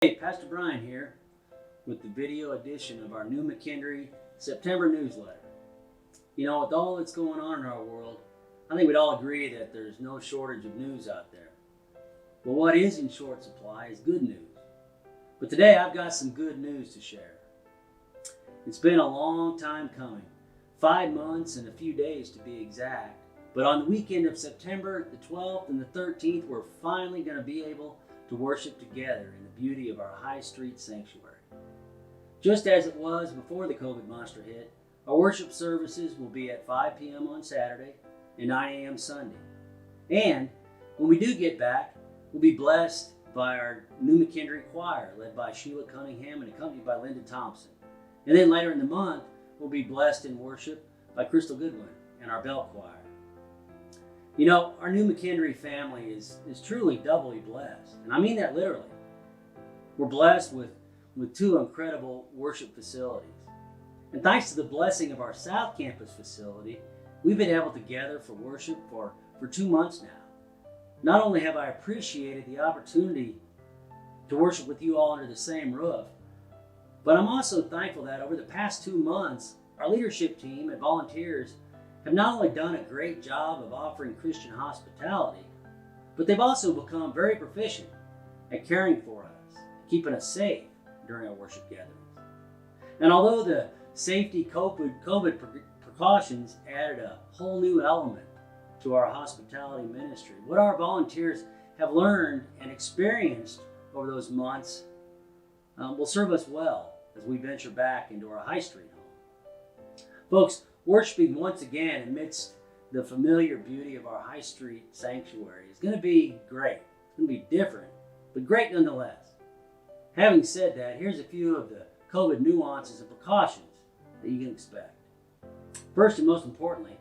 Hey, Pastor Brian here with the video edition of our New McKendree September newsletter. You know, with all that's going on in our world, I think we'd all agree that there's no shortage of news out there. But what is in short supply is good news. But today I've got some good news to share. It's been a long time coming, 5 months and a few days to be exact. But on the weekend of September the 12th and the 13th, we're finally going to be able to worship together in the beauty of our High Street Sanctuary. Just as it was before the COVID monster hit, our worship services will be at 5 p.m. on Saturday and 9 a.m. Sunday. And when we do get back, we'll be blessed by our New McKendree Choir, led by Sheila Cunningham and accompanied by Linda Thompson. And then later in the month, we'll be blessed in worship by Crystal Goodwin and our Bell Choir. You know, our New McKendree family is truly doubly blessed, and I mean that literally. We're blessed with two incredible worship facilities. And thanks to the blessing of our South Campus facility, we've been able to gather for worship for 2 months now. Not only have I appreciated the opportunity to worship with you all under the same roof, but I'm also thankful that over the past 2 months, our leadership team and volunteers have not only done a great job of offering Christian hospitality, but they've also become very proficient at caring for us, keeping us safe during our worship gatherings. And although the safety COVID precautions added a whole new element to our hospitality ministry, what our volunteers have learned and experienced over those months will serve us well as we venture back into our High Street home. Folks, worshiping once again amidst the familiar beauty of our High Street Sanctuary is going to be great. It's going to be different, but great nonetheless. Having said that, here's a few of the COVID nuances and precautions that you can expect. First and most importantly,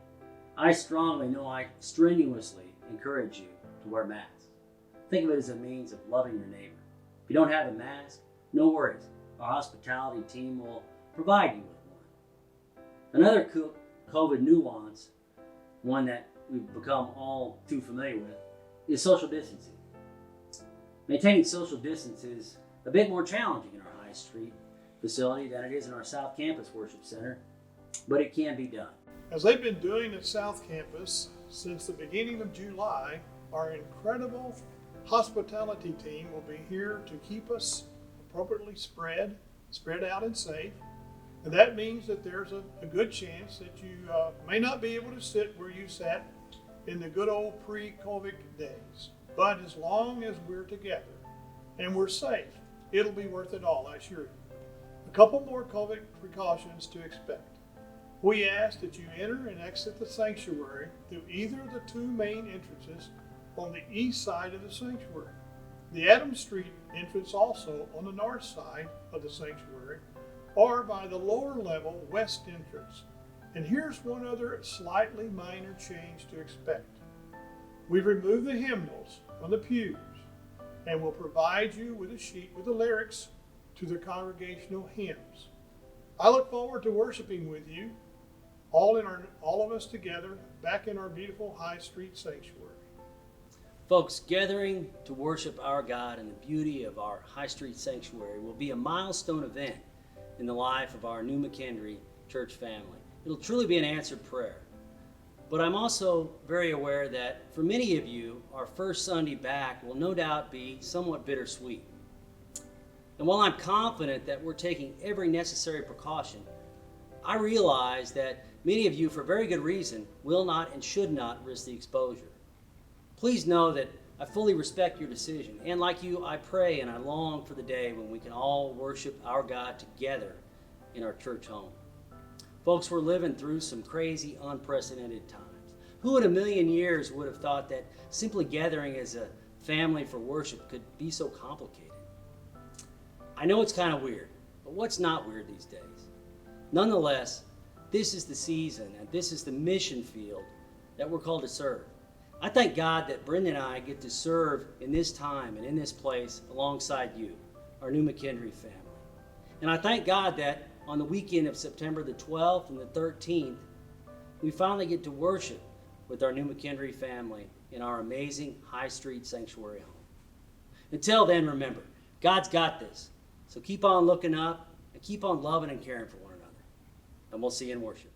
I strenuously encourage you to wear masks. Think of it as a means of loving your neighbor. If you don't have a mask, no worries. Our hospitality team will provide you with one. Another COVID nuance, one that we've become all too familiar with, is social distancing. Maintaining social distance is a bit more challenging in our High Street facility than it is in our South Campus Worship Center, but it can be done. As they've been doing at South Campus since the beginning of July, our incredible hospitality team will be here to keep us appropriately spread out and safe. And that means that there's a good chance that you may not be able to sit where you sat in the good old pre-COVID days. But as long as we're together and we're safe, it'll be worth it all, I assure you. A couple more COVID precautions to expect. We ask that you enter and exit the sanctuary through either of the two main entrances on the east side of the sanctuary. The Adams Street entrance also on the north side of the sanctuary, or by the lower level west entrance. And here's one other slightly minor change to expect. We've removed the hymnals from the pews and will provide you with a sheet with the lyrics to the congregational hymns. I look forward to worshiping with you, all of us together, back in our beautiful High Street Sanctuary. Folks, gathering to worship our God in the beauty of our High Street Sanctuary will be a milestone event in the life of our New McKendree church family. It'll truly be an answered prayer. But I'm also very aware that for many of you, our first Sunday back will no doubt be somewhat bittersweet. And while I'm confident that we're taking every necessary precaution, I realize that many of you, for very good reason, will not and should not risk the exposure. Please know that I fully respect your decision, and like you, I pray and I long for the day when we can all worship our God together in our church home. Folks, we're living through some crazy, unprecedented times. Who in a million years would have thought that simply gathering as a family for worship could be so complicated? I know it's kind of weird, but what's not weird these days? Nonetheless, this is the season and this is the mission field that we're called to serve. I thank God that Brenda and I get to serve in this time and in this place alongside you, our New McKendree family. And I thank God that on the weekend of September the 12th and the 13th, we finally get to worship with our New McKendree family in our amazing High Street Sanctuary home. Until then, remember, God's got this. So keep on looking up and keep on loving and caring for one another. And we'll see you in worship.